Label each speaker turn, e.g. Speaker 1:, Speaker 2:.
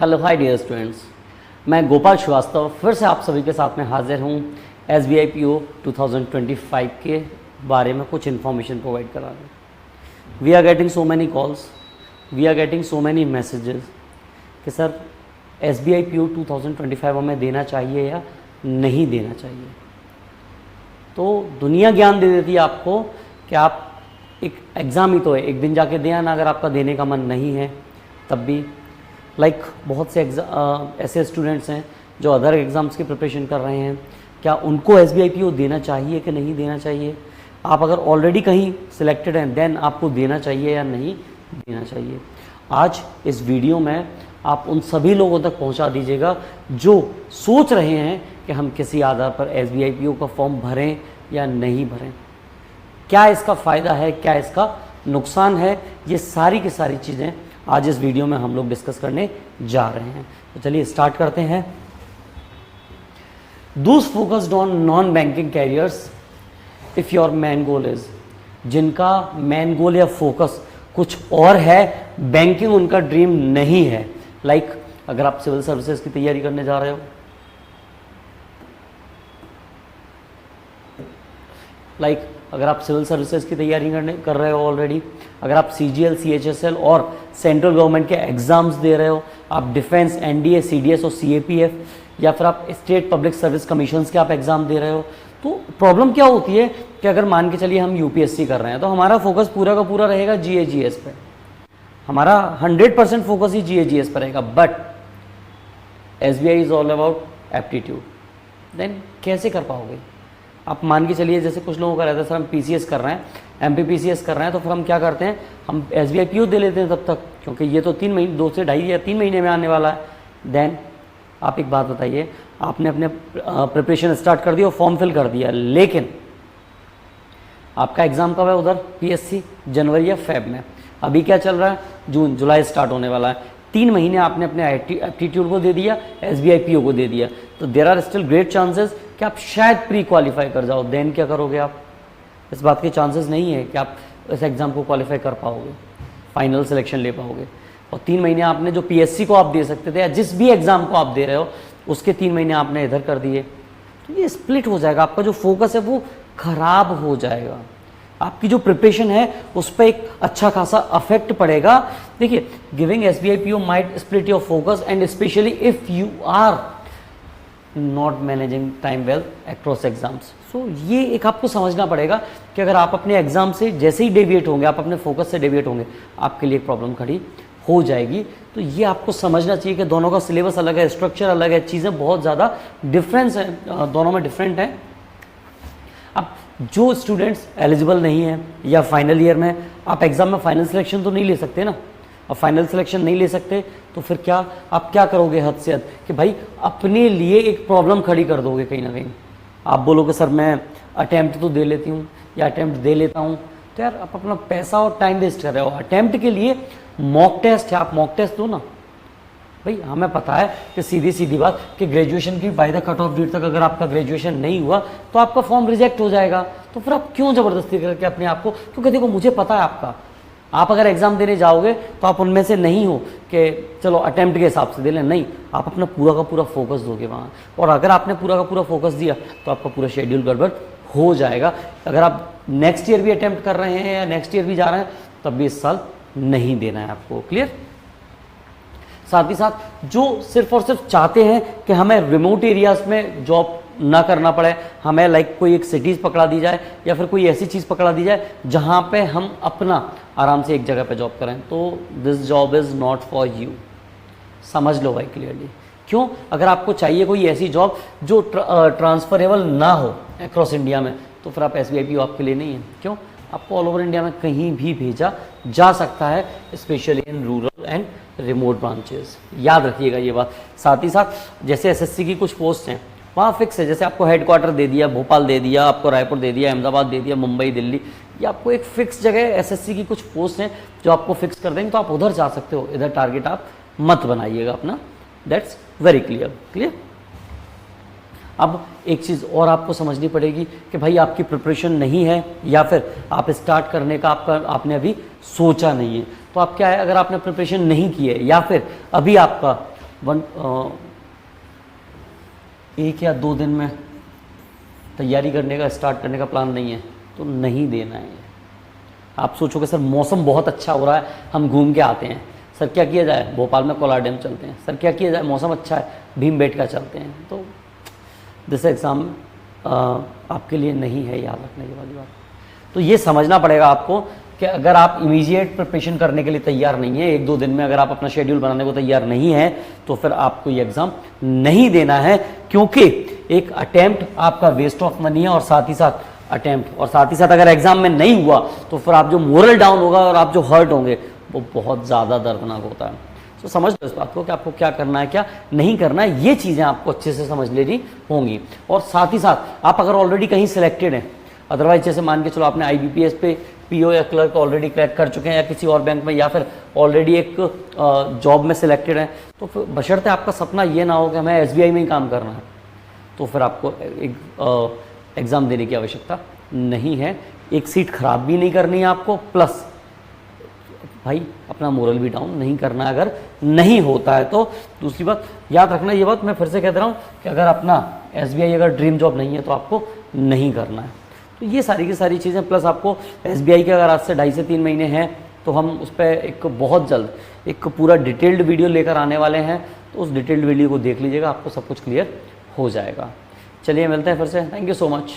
Speaker 1: Hello hi dear students, मैं गोपाल श्रीवास्तव फिर से आप सभी के साथ में हाजिर हूँ SBI PO 2025 के बारे में कुछ इन्फॉर्मेशन प्रोवाइड कराने। We are getting so many calls, we are getting so many messages कि सर SBI PO 2025 हमें देना चाहिए या नहीं देना चाहिए। तो दुनिया ज्ञान दे देती है आपको कि आप एक एग्ज़ाम ही तो है, एक दिन जाके दें ना, अगर आपका देने का मन नहीं है तब भी। बहुत से ऐसे स्टूडेंट्स हैं जो अदर एग्ज़ाम्स की प्रिपरेशन कर रहे हैं, क्या उनको SBI PO देना चाहिए कि नहीं देना चाहिए। आप अगर ऑलरेडी कहीं सिलेक्टेड हैं देन आपको देना चाहिए या नहीं देना चाहिए। आज इस वीडियो में आप उन सभी लोगों तक पहुंचा दीजिएगा जो सोच रहे हैं कि हम किसी आधार पर SBI PO का फॉर्म भरें या नहीं भरें, क्या इसका फ़ायदा है, क्या इसका नुकसान है। ये सारी की सारी चीज़ें आज इस वीडियो में हम लोग डिस्कस करने जा रहे हैं। तो चलिए स्टार्ट करते हैं। Those focused on non-banking careers, if your main goal is, जिनका मेन गोल या फोकस कुछ और है, बैंकिंग उनका ड्रीम नहीं है। अगर आप सिविल सर्विसेज की तैयारी करने जा रहे हो, अगर आप सिविल सर्विसेज की तैयारी कर रहे हो ऑलरेडी, अगर आप CGL, CHSL और सेंट्रल गवर्नमेंट के एग्जाम्स दे रहे हो, आप डिफेंस, NDA, CDS और CAPF या फिर आप स्टेट पब्लिक सर्विस कमीशंस के आप एग्ज़ाम दे रहे हो, तो प्रॉब्लम क्या होती है कि अगर मान के चलिए हम UPSC कर रहे हैं तो हमारा फोकस पूरा का पूरा रहेगा GAGS पे, हमारा 100% फोकस ही GAGS पर रहेगा। But SBI is all about aptitude. Then कैसे कर पाओगे आप? मान के चलिए जैसे कुछ लोगों का रहता है सर हम PCS कर रहे हैं, MPPCS कर रहे हैं, तो फिर हम क्या करते हैं, हम SBI PO दे लेते हैं तब तक, क्योंकि ये तो 3 महीने, 2 से 2.5 या 3 महीने में आने वाला है। देन आप एक बात बताइए, आपने अपने प्रिपरेशन स्टार्ट कर दिया और फॉर्म फिल कर दिया, लेकिन आपका एग्ज़ाम कब है उधर PSC? जनवरी या फेब में। अभी क्या चल रहा है? जून, जुलाई स्टार्ट होने वाला है। 3 महीने आपने अपने एप्टीट्यूड को दे दिया, SBI PO को दे दिया, तो there are still great chances कि आप शायद प्री क्वालिफाई कर जाओ। देन क्या करोगे आप? इस बात के चांसेस नहीं है कि आप इस एग्ज़ाम को क्वालिफाई कर पाओगे, फाइनल सिलेक्शन ले पाओगे। और 3 महीने आपने जो PSC को आप दे सकते थे या जिस भी एग्ज़ाम को आप दे रहे हो उसके 3 महीने आपने इधर कर दिए, तो ये स्प्लिट हो जाएगा, आपका जो फोकस है वो खराब हो जाएगा, आपकी जो प्रिपरेशन है उस पर एक अच्छा खासा अफेक्ट पड़ेगा। देखिए, giving SBI PO might split your focus and specially if you are not managing time well across exams. So ये एक आपको समझना पड़ेगा कि अगर आप अपने एग्जाम से जैसे ही डेविएट होंगे, आप अपने फोकस से डेविएट होंगे, आपके लिए एक प्रॉब्लम खड़ी हो जाएगी। तो ये आपको समझना चाहिए कि दोनों का सिलेबस अलग है, स्ट्रक्चर अलग है, चीज़ें बहुत ज़्यादा डिफरेंस है, दोनों में डिफरेंट है। अब जो स्टूडेंट्स एलिजिबल नहीं है या फाइनल ईयर में, आप एग्ज़ाम में फाइनल सिलेक्शन तो नहीं ले सकते ना, और फाइनल सिलेक्शन नहीं ले सकते तो फिर क्या आप क्या करोगे हद से हद कि भाई अपने लिए एक प्रॉब्लम खड़ी कर दोगे कहीं ना कहीं। आप बोलोगे सर मैं अटैम्प्ट तो दे लेती हूँ या अटैम्प्ट दे लेता हूँ, तो यार आप अपना पैसा और टाइम वेस्ट कर रहे हो। अटैम्प्ट के लिए मॉक टेस्ट है, आप मॉक टेस्ट दो ना भाई। हमें पता है कि सीधी सीधी बात कि ग्रेजुएशन की by the cut off date तक अगर आपका ग्रेजुएशन नहीं हुआ तो आपका फॉर्म रिजेक्ट हो जाएगा। तो फिर आप क्यों ज़बरदस्ती करके अपने आप को, क्योंकि देखो मुझे पता है आपका, आप अगर एग्ज़ाम देने जाओगे तो आप उनमें से नहीं हो कि चलो अटैम्प्ट के हिसाब से दे लें, नहीं, आप अपना पूरा का पूरा फोकस दोगे वहाँ। और अगर आपने पूरा का पूरा फोकस दिया तो आपका पूरा शेड्यूल गड़बड़ हो जाएगा। अगर आप नेक्स्ट ईयर भी अटैम्प्ट कर रहे हैं या नेक्स्ट ईयर भी जा रहे हैं तब भी इस साल नहीं देना है आपको। क्लियर? साथ ही साथ जो सिर्फ और सिर्फ चाहते हैं कि हमें रिमोट एरियाज में जॉब ना करना पड़े, हमें कोई एक सिटीज़ पकड़ा दी जाए या फिर कोई ऐसी चीज़ पकड़ा दी जाए जहाँ पे हम अपना आराम से एक जगह पे जॉब करें, तो this job is not for you. समझ लो भाई क्लियरली। क्यों? अगर आपको चाहिए कोई ऐसी जॉब जो ट्रांसफरेबल ना हो अक्रॉस इंडिया में, तो फिर आप SBI PO आपके लिए नहीं है। क्यों? आपको ऑल ओवर इंडिया में कहीं भी भेजा जा सकता है, specially in rural and remote branches. याद रखिएगा ये बात। साथ ही साथ जैसे SSC की कुछ पोस्ट हैं वहाँ फिक्स है, जैसे आपको हेडक्वार्टर दे दिया, भोपाल दे दिया, आपको रायपुर दे दिया, अहमदाबाद दे दिया, मुंबई, दिल्ली, ये आपको एक फिक्स जगह SSC की कुछ पोस्ट हैं जो आपको फिक्स कर देंगे, तो आप उधर जा सकते हो। इधर टारगेट आप मत बनाइएगा अपना। That's very clear. क्लियर? अब एक चीज़ और आपको समझनी पड़ेगी कि भाई आपकी प्रिपरेशन नहीं है या फिर आप स्टार्ट करने का आपने अभी सोचा नहीं है, तो आप क्या है, अगर आपने प्रिपरेशन नहीं की है या फिर अभी आपका 1 या 2 दिन में तैयारी करने का, स्टार्ट करने का प्लान नहीं है तो नहीं देना है। आप सोचोगे सर मौसम बहुत अच्छा हो रहा है, हम घूम के आते हैं, सर क्या किया जाए, भोपाल में कोलार डैम चलते हैं, सर क्या किया जाए, मौसम अच्छा है, भीमबेटका चलते हैं। तो दिस एग्ज़ाम आपके लिए नहीं है, याद रखने की वाली बात। तो ये समझना पड़ेगा आपको कि अगर आप इमीडिएट प्रिपरेशन करने के लिए तैयार नहीं है, 1-2 दिन में अगर आप अपना शेड्यूल बनाने को तैयार नहीं है, तो फिर आपको ये एग्ज़ाम नहीं देना है, क्योंकि एक अटैम्प्ट आपका वेस्ट ऑफ मनी है, और साथ ही साथ अटैम्प्ट, और साथ ही साथ अगर एग्ज़ाम में नहीं हुआ तो फिर आप जो मोरल डाउन होगा और आप जो हर्ट होंगे वो बहुत ज़्यादा दर्दनाक होता है। तो समझ लो इस बात को कि आपको क्या करना है, क्या नहीं करना है, ये चीज़ें आपको अच्छे से समझ लेनी होंगी। और साथ ही साथ आप अगर ऑलरेडी कहीं सिलेक्टेड हैं, अदरवाइज जैसे मान के चलो आपने IBPS पे PO या क्लर्क ऑलरेडी क्रैक कर चुके हैं, या किसी और बैंक में, या फिर ऑलरेडी एक जॉब में सिलेक्टेड हैं, तो फिर बशर्ते आपका सपना ये ना हो कि हमें SBI में ही काम करना है, तो फिर आपको एक एग्ज़ाम देने की आवश्यकता नहीं है। एक सीट ख़राब भी नहीं करनी है आपको, प्लस भाई अपना मोरल भी डाउन नहीं करना है अगर नहीं होता है तो। दूसरी बात याद रखना, ये बात मैं फिर से कह रहा हूँ कि अगर अपना SBI अगर ड्रीम जॉब नहीं है तो आपको नहीं करना है। तो ये सारी की सारी चीज़ें, प्लस आपको SBI के अगर आज से 2.5 से 3 महीने हैं तो हम उस पर एक बहुत जल्द एक पूरा डिटेल्ड वीडियो लेकर आने वाले हैं, तो उस डिटेल्ड वीडियो को देख लीजिएगा, आपको सब कुछ क्लियर हो जाएगा। चलिए मिलते हैं फिर से, थैंक यू सो मच।